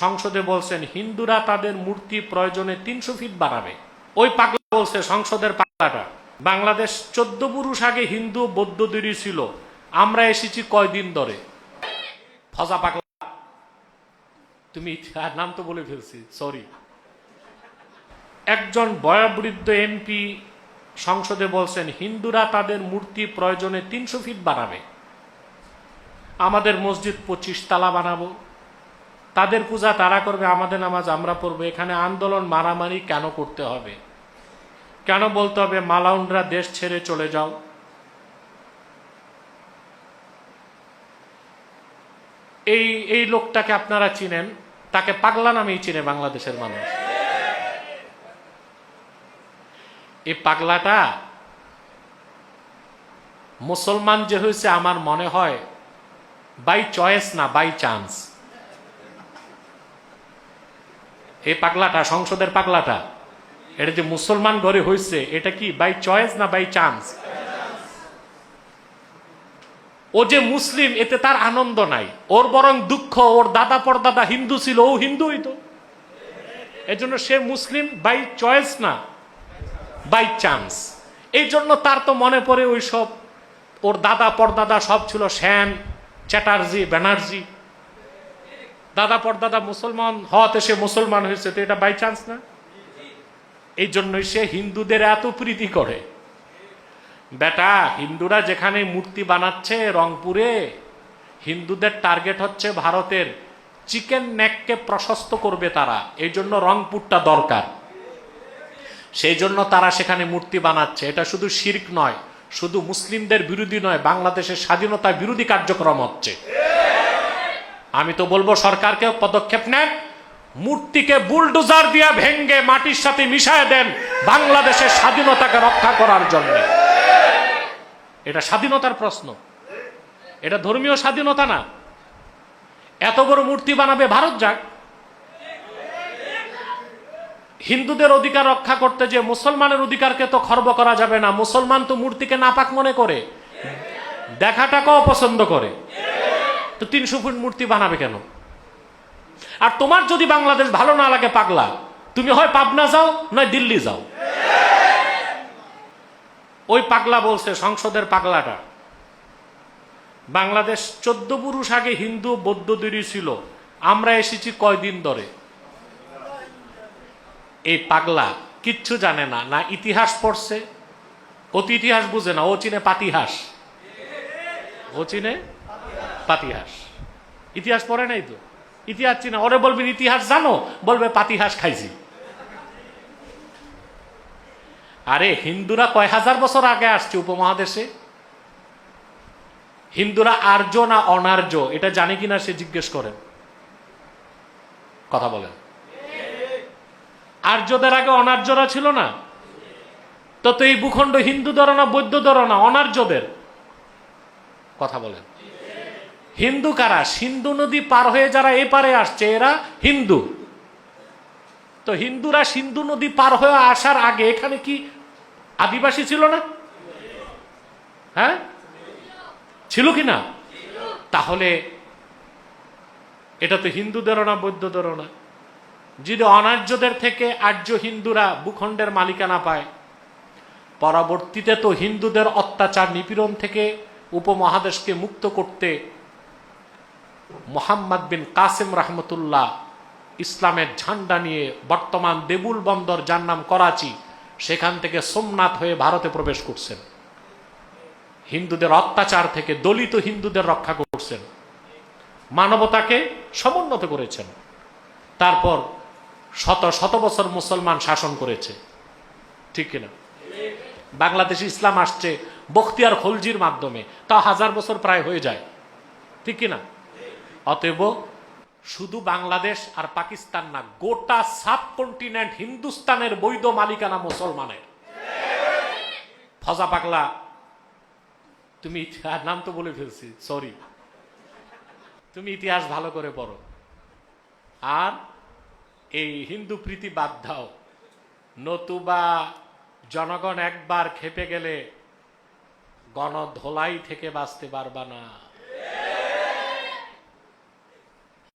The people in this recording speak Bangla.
সংসদে বলছেন হিন্দুরা তাদের মূর্তি প্রয়োজনে 300 ফিট বাড়াবে। ওই পাগলা বলছে, সংসদের পাগলাটা, বাংলাদেশ 14 পুরুষ আগে হিন্দু বৌদ্ধ দূরী ছিল, আমরা এসেছি কয়দিন ধরে। ফজা পাগলা, তুমি নাম তো বলে ফেলছি, সরি। একজন বয়োবৃদ্ধ এমপি সংসদে বলছেন হিন্দুরা তাদের মূর্তি প্রয়োজনে 300 ফিট বাড়াবে, আমাদের মসজিদ 25 তলা বানাবো, তাদের পূজা তারা করবে, আমাদের নামাজ আমরা পড়বো। এখানে আন্দোলন মারামারি কেন করতে হবে? কেন বলতে হবে মালাউনরা দেশ ছেড়ে চলে যাও? এই লোকটাকে আপনারা চিনেন, তাকে পাগলা নামেই চিনে বাংলাদেশের মানুষ। এই পাগলাটা মুসলমান যে হয়েছে আমার মনে হয় বাই চয়েস না, বাই চান্স। এই পাগলাটা, সংসদের পাগলাটা, এটা যে মুসলমান ঘরে হয়েছে, এটা কি বাই চয়েস না বাই চান্স? ও যে মুসলিম এতে তার আনন্দ নাই, ওর বরং দুঃখ ওর দাদা পরদাদা হিন্দু ছিল, ও হিন্দু হইতো। এজন্য সে মুসলিম বাই চয়েস না, বাই চান্স। এই জন্য তার তো মনে পড়ে ওই সব, ওর দাদা পরদাদা সব ছিল সেন, চ্যাটার্জি, ব্যানার্জি। দাদা পরদাদা মুসলমান হওয়াতে সে মুসলমান হয়েছে, তো এটা বাই চান্স না? এই জন্যই সে হিন্দুদের এত প্রীতি করে। বেটা, হিন্দুরা যেখানে মূর্তি বানাচ্ছে রংপুরে, হিন্দুদের টার্গেট হচ্ছে ভারতের চিকেন নেককে প্রশস্ত করবে তারা, এই জন্য রংপুরটা দরকার। সেই জন্য তারা সেখানে মূর্তি বানাচ্ছে। এটা শুধু শিরক নয়, শুধু মুসলিমদের বিরোধী নয়, বাংলাদেশের স্বাধীনতা বিরোধী কার্যক্রম হচ্ছে। আমি তো বলবো সরকারকেও পদক্ষেপ নেন, মূর্তিকে বুলডোজার দিয়ে ভেঙ্গে মাটির সাথে মিশায় দেন বাংলাদেশের স্বাধীনতাকে রক্ষা করার জন্য। এটা স্বাধীনতার প্রশ্ন, এটা ধর্মীয় স্বাধীনতা না। এত বড় মূর্তি বানাবে, ভারত যাক। হিন্দুদের অধিকার রক্ষা করতে যে মুসলমানের অধিকারকে তো খর্ব করা যাবে না। মুসলমান তো মূর্তিকে নাপাক মনে করে, দেখাটাকেও পছন্দ করে, তো 300 ফুট মূর্তি বানাবে কেন? আর তোমার যদি বাংলাদেশ ভালো না লাগে পাগলা, তুমি হয় পাবনা যাও নয় দিল্লি যাও। ওই পাগলা বলছে, সংসদের পাগলাটা, বাংলাদেশ 14 পুরুষ আগে হিন্দু বৌদ্ধ দূরী ছিল, আমরা এসেছি কয়দিন ধরে। এই পাগলা কিচ্ছু জানে না, না ইতিহাস পড়ছে, অতি ইতিহাস বুঝে না, ও চিনে পাতিহাস, ও চিনে পাতিহাস। ইতিহাস পড়ে নাই তো, ইতিহাস চিনে। ওরে বলবেন ইতিহাস জানো, বলবে পাতিহাস খাইছি। আরে হিন্দুরা কয় হাজার বছর আগে আসছে উপমহাদেশে। হিন্দুরা আর্য না অনার্য এটা জানে কিনা সে জিজ্ঞেস করেন, কথা বলেন। আর্যদের আগে অনার্যরা ছিল না? তো এই ভূখণ্ড হিন্দুদের না বৌদ্ধদের না, অনার্যদের, কথা বলেন। হিন্দু কারা? সিন্ধু নদী পার হয়ে যারা এপারে আসছে এরা হিন্দু। তো হিন্দুরা সিন্ধু নদী পার হয়ে আসার আগে এখানে কি আদিবাসী ছিল না? হ্যাঁ, ছিল কি না? তাহলে এটা তো হিন্দুদেরও না বৌদ্ধদেরও না। যদি অনার্যদের থেকে আর্য হিন্দুরা ভূখণ্ডের মালিকানা পায়, পরবর্তীতে তো হিন্দুদের অত্যাচার নিপীড়ন থেকে উপমহাদেশকে মুক্ত করতে মোহাম্মদ বিন কাসিম রহমতুল্লাহ ইসলামের ঝান্ডা নিয়ে বর্তমান দেবুল বন্দর, যার নাম করাচি, সেখান থেকে সোমনাথ হয়ে ভারতে প্রবেশ করছেন। হিন্দুদের অত্যাচার থেকে দলিত হিন্দুদের রক্ষা করছেন, মানবতাকে সমুন্নত করেছেন। তারপর শত শত বছর মুসলমান শাসন করেছে, ঠিক কিনা? বাংলাদেশে ইসলাম আসছে বখতিয়ার খলজির মাধ্যমে, তা 1000 বছর প্রায় হয়ে যায়, ঠিক কিনা? অতএব শুধু বাংলাদেশ আর পাকিস্তান না, গোটা সাবকন্টিনেন্ট হিন্দুস্তানের বৈধ মালিকানা মুসলমানের। ফজা পাগলা, তুমি নাম তো বলে ফেলছি, সরি। তুমি ইতিহাস ভালো করে পড়ো, আর এই হিন্দু প্রীতি বাদ দাও, নতুবা জনগণ একবার খেপে গেলে গণধোলাই থেকে বাঁচতে পারবা না।